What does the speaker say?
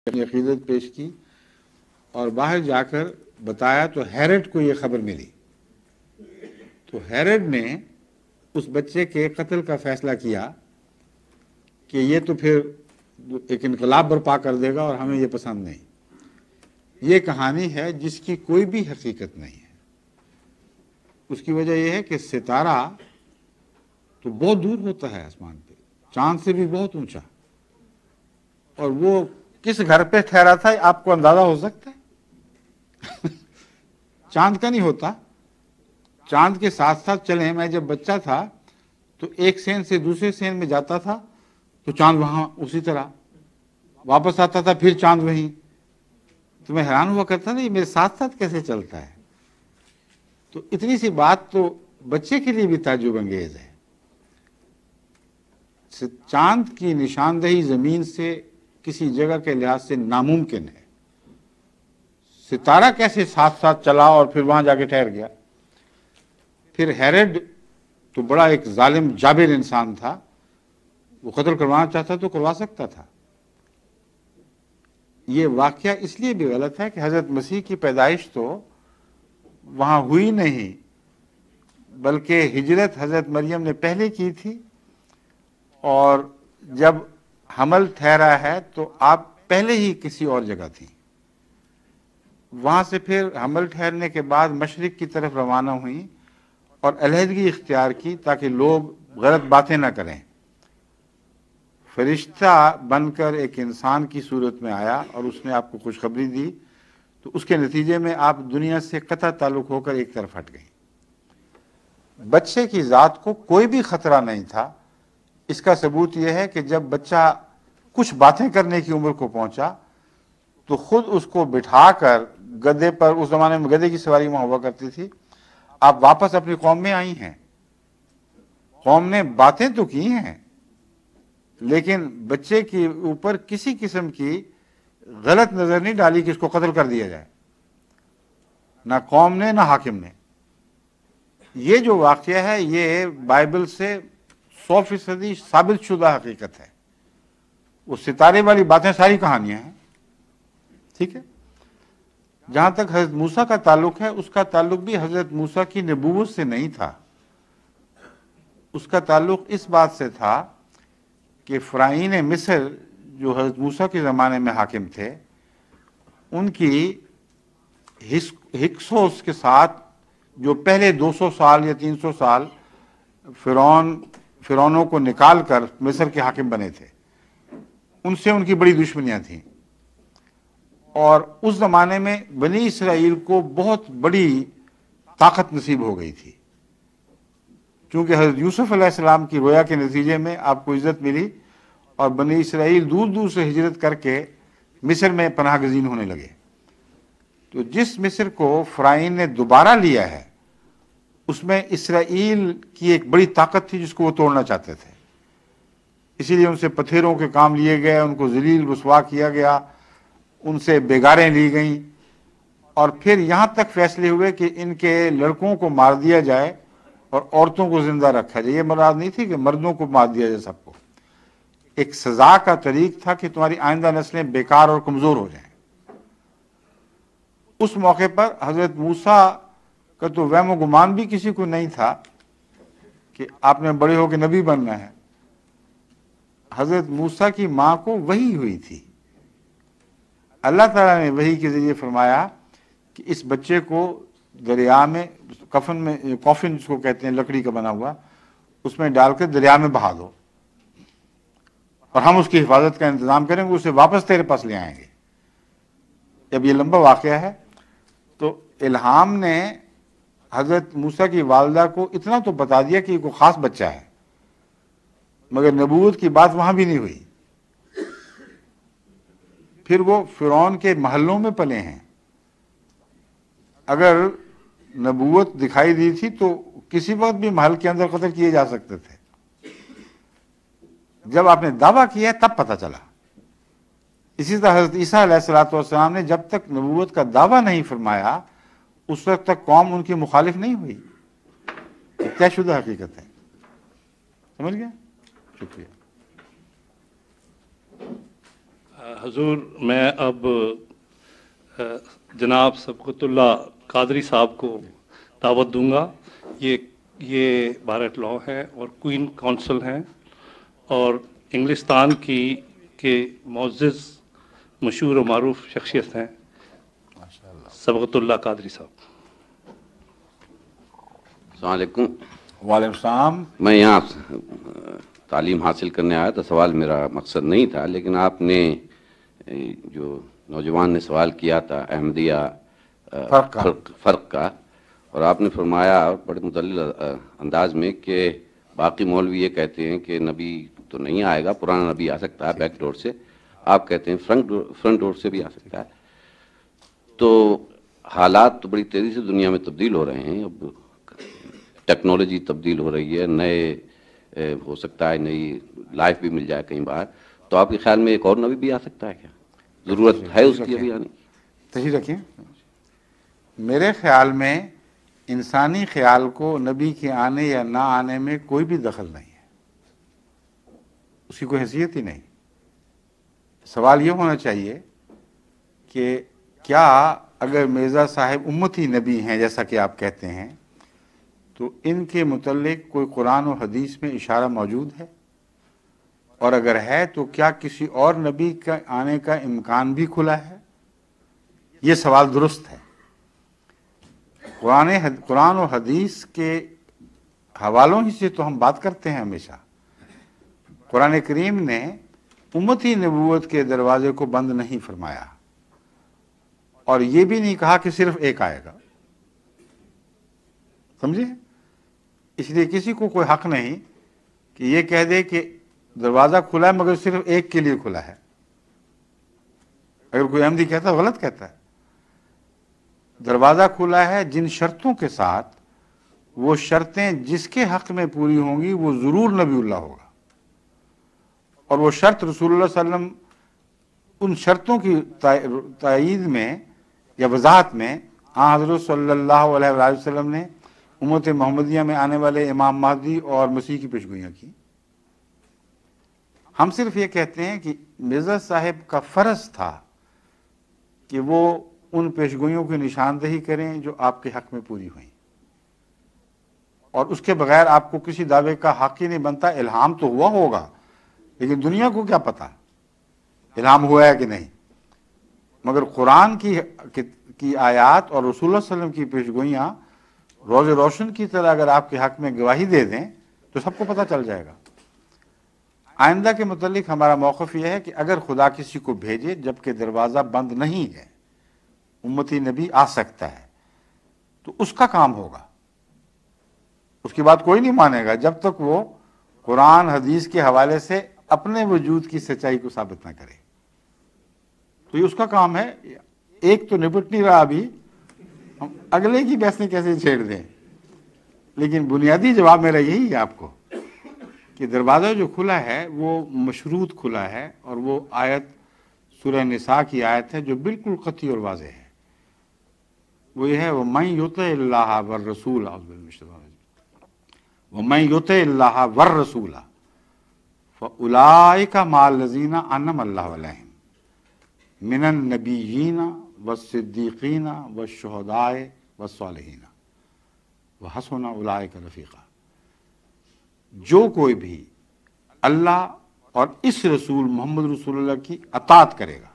اپنی عقیدت پیش کی اور باہر جا کر بتایا تو ہیرڈ کو یہ خبر ملی. تو ہیرڈ نے اس بچے کے قتل کا فیصلہ کیا کہ یہ تو پھر ایک انقلاب برپا کر دے گا اور ہمیں یہ پسند نہیں. یہ کہانی ہے جس کی کوئی بھی حقیقت نہیں ہے. اس کی وجہ یہ ہے کہ ستارہ تو بہت دور ہوتا ہے آسمان پہ، چاند سے بھی بہت اونچا، اور وہ کس گھر پہ ٹھہرا تھا آپ کو اندازہ ہو سکتا ہے؟ چاند کا نہیں ہوتا. چاند کے ساتھ ساتھ چلیں، میں جب بچہ تھا تو ایک سین سے دوسرے سین میں جاتا تھا تو چاند وہاں اسی طرح، واپس آتا تھا پھر چاند وہیں. تو میں حیران ہوا کرتا تھا یہ میرے ساتھ ساتھ کیسے چلتا ہے. تو اتنی سی بات تو بچے کے لیے بھی تعجب انگیز ہے. چاند کی نشاندہی زمین سے کسی جگہ کے لحاظ سے ناممکن ہے. ستارہ کیسے ساتھ ساتھ چلا اور پھر وہاں جا کے ٹھہر گیا؟ پھر ہیرڈ تو بڑا ایک ظالم جابر انسان تھا، وہ قتل کروانا چاہتا تو کروا سکتا تھا. یہ واقعہ اس لیے بھی غلط ہے کہ حضرت مسیح کی پیدائش تو وہاں ہوئی نہیں، بلکہ ہجرت حضرت مریم نے پہلے کی تھی، اور جب حمل ٹھہرا ہے تو آپ پہلے ہی کسی اور جگہ تھی. وہاں سے پھر حمل ٹھہرنے کے بعد مشرق کی طرف روانہ ہوئیں اور علیحدگی اختیار کی تاکہ لوگ غلط باتیں نہ کریں. فرشتہ بن کر ایک انسان کی صورت میں آیا اور اس نے آپ کو خوشخبری دی، تو اس کے نتیجے میں آپ دنیا سے قطع تعلق ہو کر ایک طرف ہٹ گئیں. بچے کی ذات کو کوئی بھی خطرہ نہیں تھا. اس کا ثبوت یہ ہے کہ جب بچہ کچھ باتیں کرنے کی عمر کو پہنچا تو خود اس کو بٹھا کر گدھے پر، اس زمانے میں گدھے کی سواری وہاں ہوا کرتی تھی، آپ واپس اپنی قوم میں آئی ہیں. قوم نے باتیں تو کی ہیں لیکن بچے کے اوپر کسی قسم کی غلط نظر نہیں ڈالی کہ اس کو قتل کر دیا جائے، نہ قوم نے نہ حاکم نے. یہ جو واقعہ ہے یہ بائبل سے 100% ثابت شدہ حقیقت ہے. وہ ستارے والی باتیں ساری کہانیاں ہیں. ٹھیک ہے. جہاں تک حضرت موسیٰ کا تعلق ہے، اس کا تعلق بھی حضرت موسیٰ کی نبوت سے نہیں تھا. اس کا تعلق اس بات سے تھا کہ فرعون مصر جو حضرت موسیٰ کے زمانے میں حاکم تھے، ان کی ہکسوس کے ساتھ جو پہلے 200 سال یا 300 سال فرعونوں کو نکال کر مصر کے حاکم بنے تھے، ان سے ان کی بڑی دشمنیاں تھیں. اور اس زمانے میں بنی اسرائیل کو بہت بڑی طاقت نصیب ہو گئی تھی، چونکہ حضرت یوسف علیہ السلام کی رویا کے نتیجے میں آپ کو عزت ملی اور بنی اسرائیل دور دور سے ہجرت کر کے مصر میں پناہ گزین ہونے لگے. تو جس مصر کو فرعون نے دوبارہ لیا ہے اس میں اسرائیل کی ایک بڑی طاقت تھی جس کو وہ توڑنا چاہتے تھے. اسی لیے ان سے پتھروں کے کام لیے گئے، ان کو ذلیل رسوا کیا گیا، ان سے بیگاریں لی گئیں، اور پھر یہاں تک فیصلے ہوئے کہ ان کے لڑکوں کو مار دیا جائے اور عورتوں کو زندہ رکھا جائے. یہ مراد نہیں تھی کہ مردوں کو مار دیا جائے سب کو. ایک سزا کا طریق تھا کہ تمہاری آئندہ نسلیں بیکار اور کمزور ہو جائیں. اس موقع پر حضرت موسیٰ کا تو وہم و گمان بھی کسی کو نہیں تھا کہ آپ نے بڑے ہو کے نبی بننا ہے. حضرت موسیٰ کی ماں کو وحی ہوئی تھی. اللہ تعالیٰ نے وحی کے ذریعے فرمایا کہ اس بچے کو دریا میں کافن جس کو کہتے ہیں لکڑی کا بنا ہوا، اس میں ڈال کر دریا میں بہا دو اور ہم اس کی حفاظت کا انتظام کریں گے، اسے واپس تیرے پاس لے آئیں گے. جب یہ لمبا واقعہ ہے تو الہام نے حضرت موسیٰ کی والدہ کو اتنا تو بتا دیا کہ یہ کوئی خاص بچہ ہے، مگر نبوت کی بات وہاں بھی نہیں ہوئی. پھر وہ فرعون کے محلوں میں پلے ہیں. اگر نبوت دکھائی دی تھی تو کسی وقت بھی محل کے اندر قتل کیے جا سکتے تھے. جب آپ نے دعویٰ کیا تب پتہ چلا. اسی طرح حضرت عیسیٰ علیہ السلام نے جب تک نبوت کا دعویٰ نہیں فرمایا اس وقت تک قوم ان کی مخالف نہیں ہوئی. طے شدہ حقیقت ہے. سمجھ گیا؟ شکریہ. حضور میں اب جناب سبقت اللہ قادری صاحب کو دعوت دوں گا. یہ بارٹ لاء ہیں اور کوئین کونسل ہیں اور انگلستان کے معزز مشہور و معروف شخصیت ہیں سبقت اللہ قادری صاحب. السلام علیکم. وعلیکم السلام. میں یہاں تعلیم حاصل کرنے آیا تھا، سوال میرا مقصد نہیں تھا، لیکن آپ نے جو نوجوان نے سوال کیا تھا احمدیہ فرق کا، اور آپ نے فرمایا بڑے مدلل انداز میں کہ باقی مولوی یہ کہتے ہیں کہ نبی تو نہیں آئے گا، پرانا نبی آ سکتا ہے بیک ڈور سے، آپ کہتے ہیں فرنٹ ڈور سے بھی آ سکتا ہے. تو حالات تو بڑی تیزی سے دنیا میں تبدیل ہو رہے ہیں، اب ٹیکنالوجی تبدیل ہو رہی ہے، نئے ہو سکتا ہے نئی لائف بھی مل جائے کئی بار. تو آپ کے خیال میں ایک اور نبی بھی آ سکتا ہے کیا؟ ضرورت ہے اس کی ابھی آنے؟ تشریح رکھیں. میرے خیال میں انسانی خیال کو نبی کے آنے یا نہ آنے میں کوئی بھی دخل نہیں ہے، اس کی کوئی حیثیت ہی نہیں. سوال یہ ہونا چاہیے کہ کیا اگر مرزا صاحب امتی نبی ہیں جیسا کہ آپ کہتے ہیں تو ان کے متعلق کوئی قرآن و حدیث میں اشارہ موجود ہے؟ اور اگر ہے تو کیا کسی اور نبی کا آنے کا امکان بھی کھلا ہے؟ یہ سوال درست ہے. قرآن و حدیث کے حوالوں ہی سے تو ہم بات کرتے ہیں ہمیشہ. قرآن کریم نے امتی نبوت کے دروازے کو بند نہیں فرمایا اور یہ بھی نہیں کہا کہ صرف ایک آئے گا. سمجھے؟ اس لیے کسی کو کوئی حق نہیں کہ یہ کہہ دے کہ دروازہ کھلا ہے مگر صرف ایک کے لیے کھلا ہے. اگر کوئی احمدی کہتا ہے غلط کہتا ہے. دروازہ کھلا ہے جن شرطوں کے ساتھ، وہ شرطیں جس کے حق میں پوری ہوں گی وہ ضرور نبی اللہ ہوگا. اور وہ شرط رسول اللہ صلی اللہ علیہ وسلم ان شرطوں کی تائید میں یا وضاحت میں حضرت صلی اللہ علیہ وآلہ وسلم نے امت محمدیہ میں آنے والے امام مہدی اور مسیح کی پیشگوئیاں کی. ہم صرف یہ کہتے ہیں کہ مرزا صاحب کا فرض تھا کہ وہ ان پیشگوئیوں کی نشاندہی کریں جو آپ کے حق میں پوری ہوئیں، اور اس کے بغیر آپ کو کسی دعوے کا حق ہی نہیں بنتا. الہام تو ہوا ہوگا لیکن دنیا کو کیا پتا الہام ہوا ہے کہ نہیں. مگر قرآن کی آیات اور رسول اللہ صلی اللہ علیہ وسلم کی پیشگوئیاں روز روشن کی طرح اگر آپ کے حق میں گواہی دے دیں تو سب کو پتہ چل جائے گا. آئندہ کے متعلق ہمارا موقف یہ ہے کہ اگر خدا کسی کو بھیجے جبکہ دروازہ بند نہیں ہے، امتی نبی آ سکتا ہے، تو اس کا کام ہوگا. اس کی بات کوئی نہیں مانے گا جب تک وہ قرآن حدیث کے حوالے سے اپنے وجود کی سچائی کو ثابت نہ کرے. تو یہ اس کا کام ہے. ایک تو نپٹ نہیں رہا ابھی، ہم اگلے کی بحثیں کیسے چھیڑ دیں. لیکن بنیادی جواب میرا یہی ہے آپ کو کہ دروازہ جو کھلا ہے وہ مشروط کھلا ہے، اور وہ آیت سورہ نساء کی آیت ہے جو بالکل قطعی اور واضح ہے. وہ یہ ہے وَمَن يُطِعِ اللَّهَ وَالرَّسُولَ وَمَن يُطِعِ اللَّهَ وَالرَّسُولَ فَأُولَٰئِكَ مَعَ الَّذِينَ أَنْعَمَ اللَّهُ عَلَيْهِمْ مِنَ النَّبِيِّينَ وَالصِّدِّيقِينَ وَالشُّهَدَاءِ وَالصَّالِحِينَ وَحَسُنَ أُولَٰئِكَ رَفِیقًا. جو کوئی بھی اللہ اور اس رسول محمد رسول اللہ کی اطاعت کرے گا